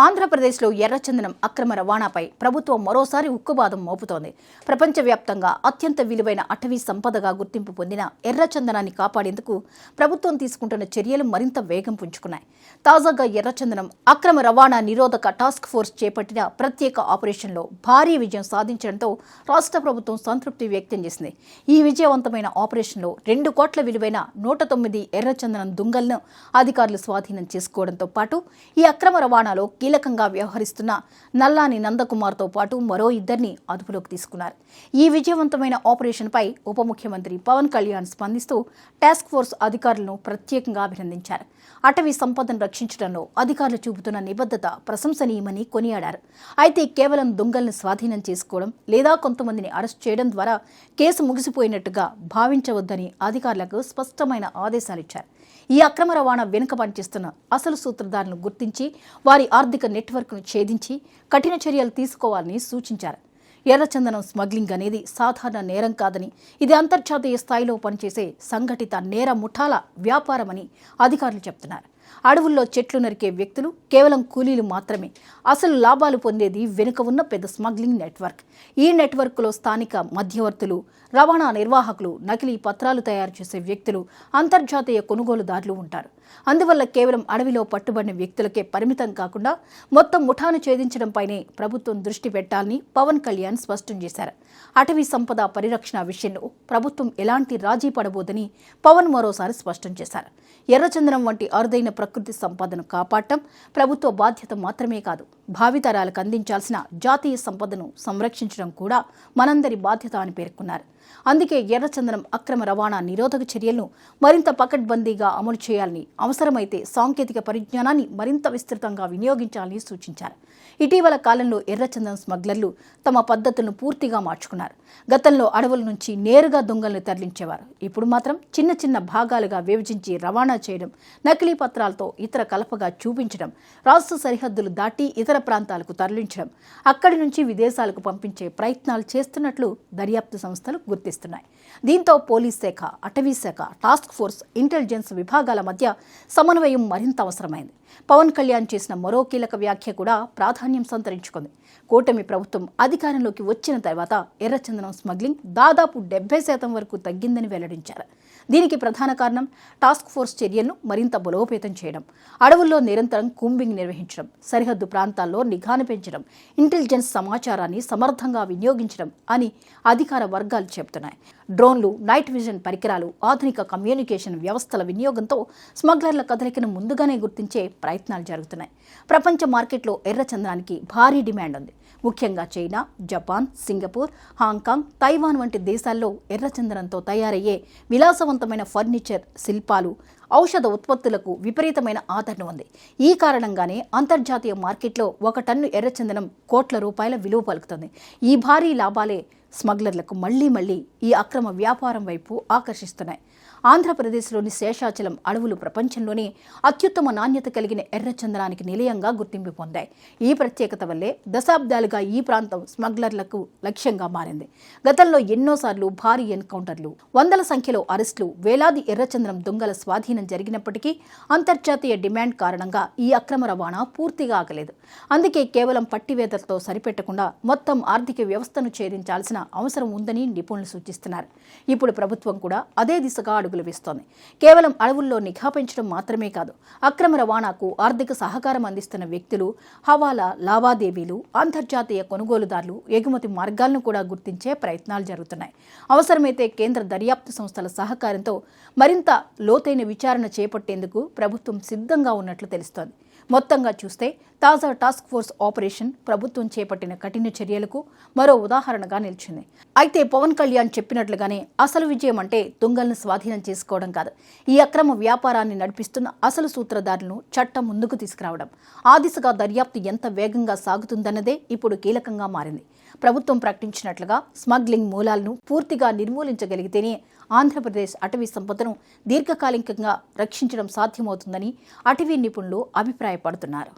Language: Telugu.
ఆంధ్రప్రదేశ్లో ఎర్రచందనం అక్రమ రవాణాపై ప్రభుత్వం మరోసారి ఉక్కుబాదం మోపుతోంది. ప్రపంచవ్యాప్తంగా అత్యంత విలువైన అటవీ సంపదగా గుర్తింపు పొందిన ఎర్రచందనాన్ని కాపాడేందుకు ప్రభుత్వం తీసుకుంటున్న చర్యలు మరింత వేగం పుంజుకున్నాయి. తాజాగా ఎర్రచందనం అక్రమ రవాణా నిరోధక టాస్క్ ఫోర్స్ చేపట్టిన ప్రత్యేక ఆపరేషన్లో భారీ విజయం సాధించడంతో రాష్ట్ర ప్రభుత్వం సంతృప్తి వ్యక్తం చేసింది. ఈ విజయవంతమైన ఆపరేషన్లో 2 కోట్ల విలువైన 109 ఎర్రచందనం దుంగలను అధికారులు స్వాధీనం చేసుకోవడంతో పాటు ఈ అక్రమ రవాణాలో కీలకంగా వ్యవహరిస్తున్న నల్లాని నందకుమార్తో పాటు మరో 2 అదుపులోకి తీసుకున్నారు. ఈ విజయవంతమైన ఆపరేషన్పై ఉప ముఖ్యమంత్రి పవన్ కళ్యాణ్ స్పందిస్తూ టాస్క్ ఫోర్స్ అధికారులను ప్రత్యేకంగా అభినందించారు. అటవీ సంపదను రక్షించడంలో అధికారులు చూపుతున్న నిబద్ధత ప్రశంసనీయమని కొనియాడారు. అయితే కేవలం దొంగలను స్వాధీనం చేసుకోవడం లేదా కొంతమందిని అరెస్ట్ చేయడం ద్వారా కేసు ముగిసిపోయినట్టుగా భావించవద్దని అధికారులకు స్పష్టమైన ఆదేశాలిచ్చారు. ఈ అక్రమ రవాణా వెనుక పనిచేస్తున్న అసలు సూత్రధారులను గుర్తించి వారి ఆర్థిక నెట్వర్క్ను ఛేదించి కఠిన చర్యలు తీసుకోవాలని సూచించారు. ఎర్రచందనం స్మగ్లింగ్ అనేది సాధారణ నేరం కాదని, ఇది అంతర్జాతీయ స్థాయిలో పనిచేసే సంఘటిత నేర ముఠాల వ్యాపారమని అధికారులు చెబుతున్నారు. అడవుల్లో చెట్లు నరికే వ్యక్తులు కేవలం కూలీలు మాత్రమే. అసలు లాభాలు పొందేది వెనుక ఉన్న పెద్ద స్మగ్లింగ్ నెట్వర్క్. ఈ నెట్వర్క్లో స్థానిక మధ్యవర్తులు, రవాణా నిర్వాహకులు, నకిలీ పత్రాలు తయారు చేసే వ్యక్తులు, అంతర్జాతీయ కొనుగోలుదారులు ఉంటారు. అందువల్ల కేవలం అడవిలో పట్టుబడిన వ్యక్తులకే పరిమితం కాకుండా మొత్తం ముఠాను ఛేదించడంపైనే ప్రభుత్వం దృష్టి పెట్టాలని పవన్ కళ్యాణ్ స్పష్టం చేశారు. అటవీ సంపద పరిరక్షణ విషయంలో ప్రభుత్వం ఎలాంటి రాజీ పడబోదని పవన్ మరోసారి స్పష్టం చేశారు. ఎర్రచందనం వంటి అరుదైన ప్రకృతి సంపదను కాపాడటం ప్రభుత్వ బాధ్యత మాత్రమే కాదు, భావితరాలకు అందించాల్సిన జాతీయ సంపదను సంరక్షించడం కూడా మనందరి బాధ్యత అని పేర్కొన్నారు. అందుకే ఎర్రచందనం అక్రమ రవాణా నిరోధక చర్యలను మరింత పకడ్బందీగా అమలు చేయాలని, అవసరమైతే సాంకేతిక పరిజ్ఞానాన్ని మరింత విస్తృతంగా వినియోగించాలని సూచించారు. ఇటీవల కాలంలో ఎర్రచందనం స్మగ్లర్లు తమ పద్ధతులను పూర్తిగా మార్చుకున్నారు. గతంలో అడవుల నుంచి నేరుగా దొంగలను తరలించేవారు. ఇప్పుడు మాత్రం చిన్న చిన్న భాగాలుగా విభజించి రవాణా చేయడం, నకిలీ పత్రాలతో ఇతర కలపగా చూపించడం, రాష్ట్ర సరిహద్దులు దాటి ఇతర ప్రాంతాలకు తరలించడం, అక్కడి నుంచి విదేశాలకు పంపించే ప్రయత్నాలు చేస్తున్నట్లు దర్యాప్తు సంస్థలు గుర్తిస్తున్నాయి. దీంతో పోలీస్ శాఖ, అటవీ శాఖ, టాస్క్ ఫోర్స్, ఇంటెలిజెన్స్ విభాగాల మధ్య సమన్వయం మరింత అవసరమైంది. పవన్ కళ్యాణ్ చేసిన మరో కీలక వ్యాఖ్య కూడా ప్రాధాన్యం సంతరించుకుంది. కూటమి ప్రభుత్వం అధికారంలోకి వచ్చిన తర్వాత ఎర్రచందనం స్మగ్లింగ్ దాదాపు 70% వరకు తగ్గిందని వెల్లడించారు. దీనికి ప్రధాన కారణం టాస్క్ ఫోర్స్ చర్యలను మరింత బలోపేతం చేయడం, అడవుల్లో నిరంతరం కూంబింగ్ నిర్వహించడం, సరిహద్దు ప్రాంతాల్లో నిఘాను పెంచడం, ఇంటెలిజెన్స్ సమాచారాన్ని సమర్థంగా వినియోగించడం అని అధికార వర్గాలు చెబుతున్నాయి. డ్రోన్లు, నైట్ విజన్ పరికరాలు, ఆధునిక కమ్యూనికేషన్ వ్యవస్థల వినియోగంతో స్మగ్లర్ల కదలికను ముందుగానే గుర్తించే ప్రయత్నాలు జరుగుతున్నాయి. ప్రపంచ మార్కెట్లో ఎర్రచందనానికి భారీ డిమాండ్ ఉంది. ముఖ్యంగా China, Japan, Singapore, Hong Kong, Taiwan వంటి దేశాల్లో ఎర్రచందనంతో తయారయ్యే విలాసవంతమైన ఫర్నిచర్, శిల్పాలు, ఔషధ ఉత్పత్తులకు విపరీతమైన ఆదరణ ఉంది. ఈ కారణంగానే అంతర్జాతీయ మార్కెట్లో 1 టన్ను ఎర్రచందనం కోట్ల రూపాయల విలువ పలుకుతుంది. ఈ భారీ లాభాలే స్మగ్లర్లకు మళ్లీ ఈ అక్రమ వ్యాపారం వైపు ఆకర్షిస్తున్నాయి. ఆంధ్రప్రదేశ్లోని శేషాచలం అడవులు ప్రపంచంలోనే అత్యుత్తమ నాణ్యత కలిగిన ఎర్రచందనానికి నిలయంగా గుర్తింపు పొందాయి. ఈ ప్రత్యేకత వల్లే దశాబ్దాలుగా ఈ ప్రాంతం స్మగ్లర్లకు లక్ష్యంగా మారింది. గతంలో ఎన్నోసార్లు భారీ ఎన్కౌంటర్లు, వందల సంఖ్యలో అరెస్టులు, వేలాది ఎర్రచందనం దొంగల స్వాధీనం జరిగినప్పటికీ అంతర్జాతీయ డిమాండ్ కారణంగా ఈ అక్రమ రవాణా పూర్తిగా ఆగలేదు. అందుకే కేవలం పట్టివేతలతో సరిపెట్టకుండా మొత్తం ఆర్థిక వ్యవస్థను ఛేదించాల్సిన అవసరం ఉందని నిపుణులు సూచిస్తున్నారు. ఇప్పుడు ప్రభుత్వం కూడా అదే దిశగా అడుగులు వేస్తోంది. కేవలం అడవుల్లో నిఘా పెంచడం మాత్రమే కాదు, అక్రమ రవాణాకు ఆర్థిక సహకారం అందిస్తున్న వ్యక్తులు, హవాలా లావాదేవీలు, అంతర్జాతీయ కొనుగోలుదారులు, ఎగుమతి మార్గాలను కూడా గుర్తించే ప్రయత్నాలు జరుగుతున్నాయి. అవసరమైతే కేంద్ర దర్యాప్తు సంస్థల సహకారంతో మరింత లోతైన విచారణ చేపట్టేందుకు ప్రభుత్వం సిద్ధంగా ఉన్నట్లు తెలుస్తోంది. మొత్తంగా చూస్తే తాజా టాస్క్ ఫోర్స్ ఆపరేషన్ ప్రభుత్వం చేపట్టిన కఠిన చర్యలకు మరో ఉదాహరణగా నిలిచింది. అయితే పవన్ కళ్యాణ్ చెప్పినట్లుగానే అసలు విజయం అంటే దొంగలను స్వాధీనం చేసుకోవడం కాదు, ఈ అక్రమ వ్యాపారాన్ని నడిపిస్తున్న అసలు సూత్రధారులను చట్టం ముందుకు తీసుకురావడం. ఆ దిశగా దర్యాప్తు ఎంత వేగంగా సాగుతుందన్నదే ఇప్పుడు కీలకంగా మారింది. ప్రభుత్వం ప్రకటించినట్లుగా స్మగ్లింగ్ మూలాలను పూర్తిగా నిర్మూలించగలిగితేనే ఆంధ్రప్రదేశ్ అటవీ సంపదను దీర్ఘకాలికంగా రక్షించడం సాధ్యమవుతుందని అటవీ నిపుణులు అభిప్రాయపడుతున్నారు.